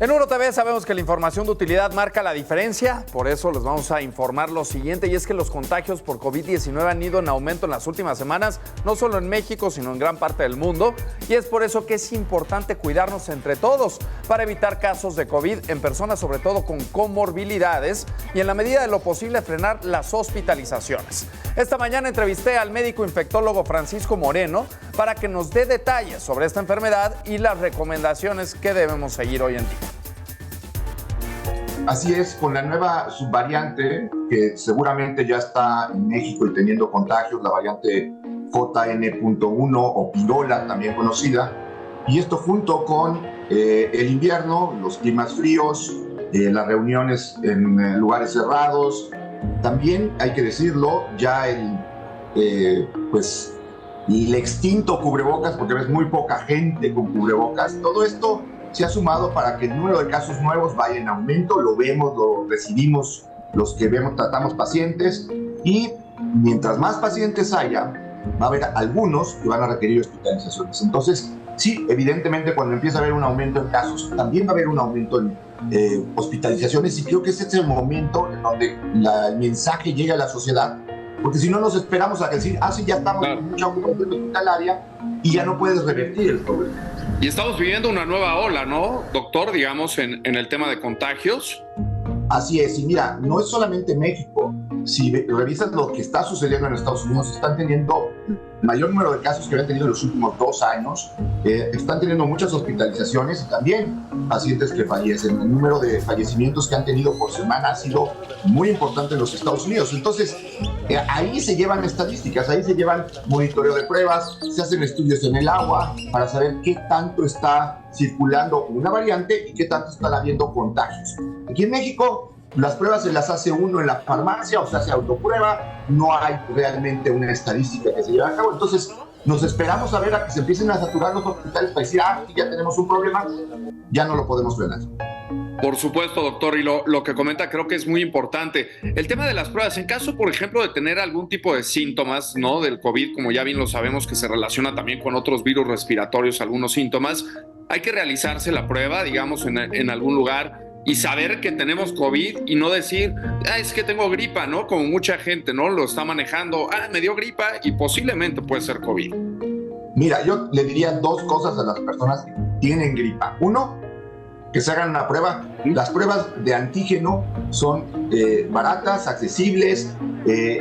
En UroTV sabemos que la información de utilidad marca la diferencia, por eso les vamos a informar lo siguiente, y es que los contagios por COVID-19 han ido en aumento en las últimas semanas, no solo en México, sino en gran parte del mundo, y es por eso que es importante cuidarnos entre todos para evitar casos de COVID en personas, sobre todo con comorbilidades, y en la medida de lo posible frenar las hospitalizaciones. Esta mañana entrevisté al médico infectólogo Francisco Moreno para que nos dé detalles sobre esta enfermedad y las recomendaciones que debemos seguir hoy en día. Así es, con la nueva subvariante que seguramente ya está en México y teniendo contagios, la variante JN.1 o pirola, también conocida, y esto junto con el invierno, los climas fríos, las reuniones en lugares cerrados, también hay que decirlo, ya el extinto cubrebocas, porque ves muy poca gente con cubrebocas, todo esto se ha sumado para que el número de casos nuevos vaya en aumento, lo vemos, lo recibimos los que vemos, tratamos pacientes, y mientras más pacientes haya, va a haber algunos que van a requerir hospitalizaciones. Entonces, sí, evidentemente cuando empieza a haber un aumento en casos, también va a haber un aumento en hospitalizaciones, y creo que ese es el momento en donde el mensaje llega a la sociedad, porque si no nos esperamos a decir, sí, ya estamos en mucha ocupación hospitalaria y ya no puedes revertir el problema. Y estamos viviendo una nueva ola, ¿no, doctor? Digamos, en el tema de contagios. Así es, y mira, no es solamente México. Si revisas lo que está sucediendo en Estados Unidos, están teniendo el mayor número de casos que habían tenido en los últimos 2 años, están teniendo muchas hospitalizaciones y también pacientes que fallecen. El número de fallecimientos que han tenido por semana ha sido muy importante en los Estados Unidos. Entonces, ahí se llevan estadísticas, ahí se llevan monitoreo de pruebas, se hacen estudios en el agua para saber qué tanto está circulando una variante y qué tanto están habiendo contagios. Aquí en México, las pruebas se las hace uno en la farmacia o se hace autoprueba, no hay realmente una estadística que se lleve a cabo. Entonces, nos esperamos a ver a que se empiecen a saturar los hospitales para decir, ya tenemos un problema, ya no lo podemos frenar. Por supuesto, doctor, y lo que comenta creo que es muy importante. El tema de las pruebas, en caso, por ejemplo, de tener algún tipo de síntomas, ¿no?, del COVID, como ya bien lo sabemos que se relaciona también con otros virus respiratorios, algunos síntomas, hay que realizarse la prueba, digamos, en algún lugar, y saber que tenemos COVID y no decir, es que tengo gripa, ¿no? Como mucha gente, ¿no?, lo está manejando, me dio gripa y posiblemente puede ser COVID. Mira, yo le diría 2 cosas a las personas que tienen gripa. Uno, que se hagan una prueba. Las pruebas de antígeno son baratas, accesibles.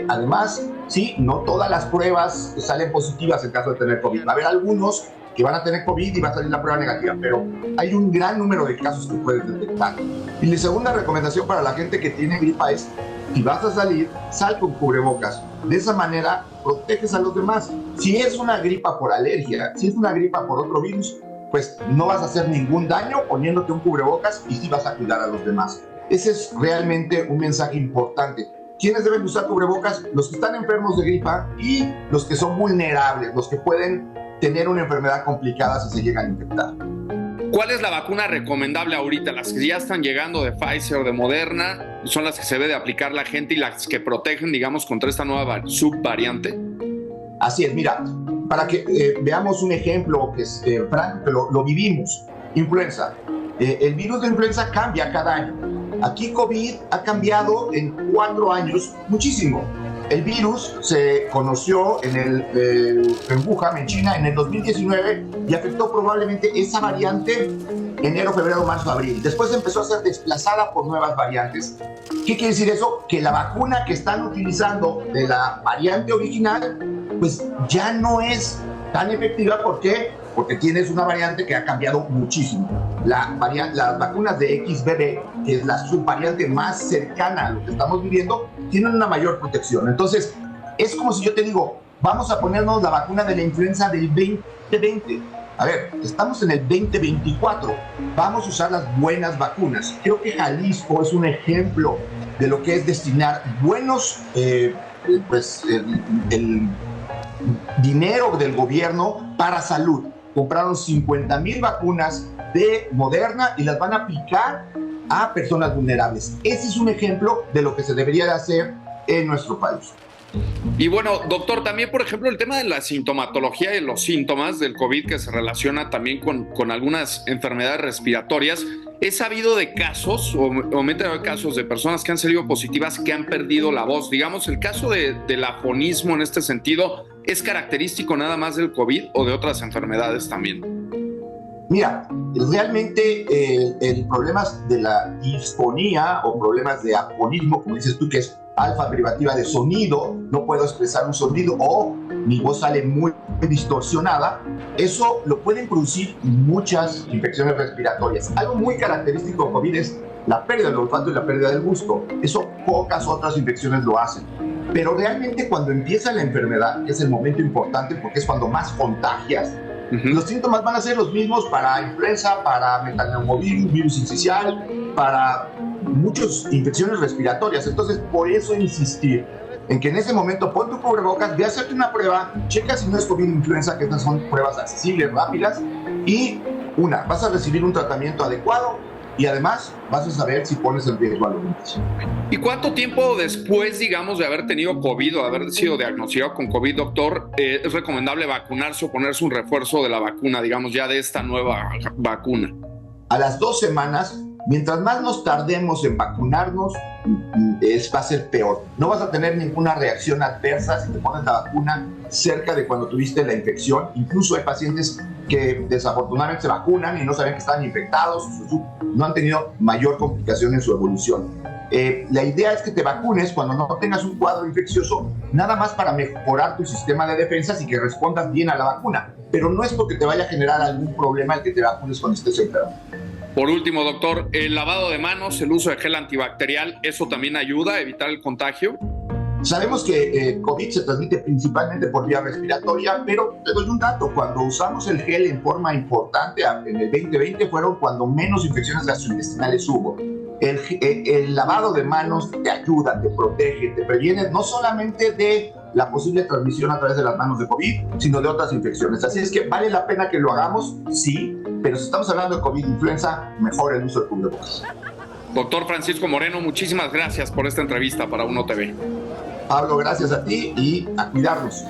Además, sí, no todas las pruebas salen positivas en caso de tener COVID. Va a haber algunos que van a tener COVID y va a salir la prueba negativa, pero hay un gran número de casos que puedes detectar. Y la segunda recomendación para la gente que tiene gripa es, si vas a salir, sal con cubrebocas. De esa manera, proteges a los demás. Si es una gripa por alergia, si es una gripa por otro virus, pues no vas a hacer ningún daño poniéndote un cubrebocas y sí vas a cuidar a los demás. Ese es realmente un mensaje importante. ¿Quiénes deben usar cubrebocas? Los que están enfermos de gripa y los que son vulnerables, los que pueden tener una enfermedad complicada si se llegan a infectar. ¿Cuál es la vacuna recomendable ahorita? ¿Las que ya están llegando de Pfizer o de Moderna son las que se debe de aplicar la gente y las que protegen, digamos, contra esta nueva subvariante? Así es, mira, para que veamos un ejemplo que es franco, que lo vivimos. Influenza. El virus de influenza cambia cada año. Aquí COVID ha cambiado en 4 años muchísimo. El virus se conoció en Wuhan, en China, en el 2019 y afectó probablemente esa variante enero, febrero, marzo, abril. Después empezó a ser desplazada por nuevas variantes. ¿Qué quiere decir eso? Que la vacuna que están utilizando de la variante original, pues ya no es tan efectiva. ¿Por qué? Porque tienes una variante que ha cambiado muchísimo. Las vacunas de XBB, que es la subvariante más cercana a lo que estamos viviendo, tienen una mayor protección. Entonces, es como si yo te digo, vamos a ponernos la vacuna de la influenza del 2020. A ver, estamos en el 2024, vamos a usar las buenas vacunas. Creo que Jalisco es un ejemplo de lo que es destinar buenos, el dinero del gobierno para salud. Compraron 50,000 vacunas de Moderna y las van a aplicar a personas vulnerables. Ese es un ejemplo de lo que se debería de hacer en nuestro país. Y bueno, doctor, también, por ejemplo, el tema de la sintomatología y los síntomas del COVID que se relaciona también con algunas enfermedades respiratorias. He sabido de casos, o me he enterado de casos de personas que han salido positivas que han perdido la voz. Digamos, el caso del afonismo en este sentido, ¿es característico nada más del COVID o de otras enfermedades también? Mira, realmente el problemas de la disfonía o problemas de afonismo, como dices tú, que es alfa privativa de sonido, no puedo expresar un sonido o mi voz sale muy distorsionada, eso lo pueden producir muchas infecciones respiratorias. Algo muy característico de COVID es la pérdida del olfato y la pérdida del gusto. Eso pocas otras infecciones lo hacen. Pero realmente cuando empieza la enfermedad, que es el momento importante porque es cuando más contagias, los síntomas van a ser los mismos para influenza, para metaneumovirus, virus sincicial, para muchas infecciones respiratorias. Entonces, por eso insistir en que en ese momento pon tu cubrebocas, ve a hacerte una prueba, checa si no es COVID influenza, que estas son pruebas accesibles, rápidas, y vas a recibir un tratamiento adecuado y además vas a saber si pones en riesgo a los demás. ¿Y cuánto tiempo después, digamos, de haber tenido COVID o haber sido diagnosticado con COVID, doctor, es recomendable vacunarse o ponerse un refuerzo de la vacuna, digamos, ya de esta nueva vacuna? A las 2 semanas, mientras más nos tardemos en vacunarnos, va a ser peor. No vas a tener ninguna reacción adversa si te pones la vacuna cerca de cuando tuviste la infección. Incluso hay pacientes que desafortunadamente se vacunan y no saben que están infectados, no han tenido mayor complicación en su evolución. La idea es que te vacunes cuando no tengas un cuadro infeccioso, nada más para mejorar tu sistema de defensas y que respondas bien a la vacuna, pero no es porque te vaya a generar algún problema el que te vacunes cuando estés enfermo. Por último, doctor, el lavado de manos, el uso de gel antibacterial, ¿eso también ayuda a evitar el contagio? Sabemos que COVID se transmite principalmente por vía respiratoria, pero te doy un dato. Cuando usamos el gel en forma importante en el 2020 fueron cuando menos infecciones gastrointestinales hubo. El lavado de manos te ayuda, te protege, te previene no solamente de la posible transmisión a través de las manos de COVID, sino de otras infecciones. Así es que vale la pena que lo hagamos, sí, pero si estamos hablando de COVID-influenza, mejor el uso de cubrebocas. Doctor Francisco Moreno, muchísimas gracias por esta entrevista para UNO TV. Pablo, gracias a ti y a cuidarnos.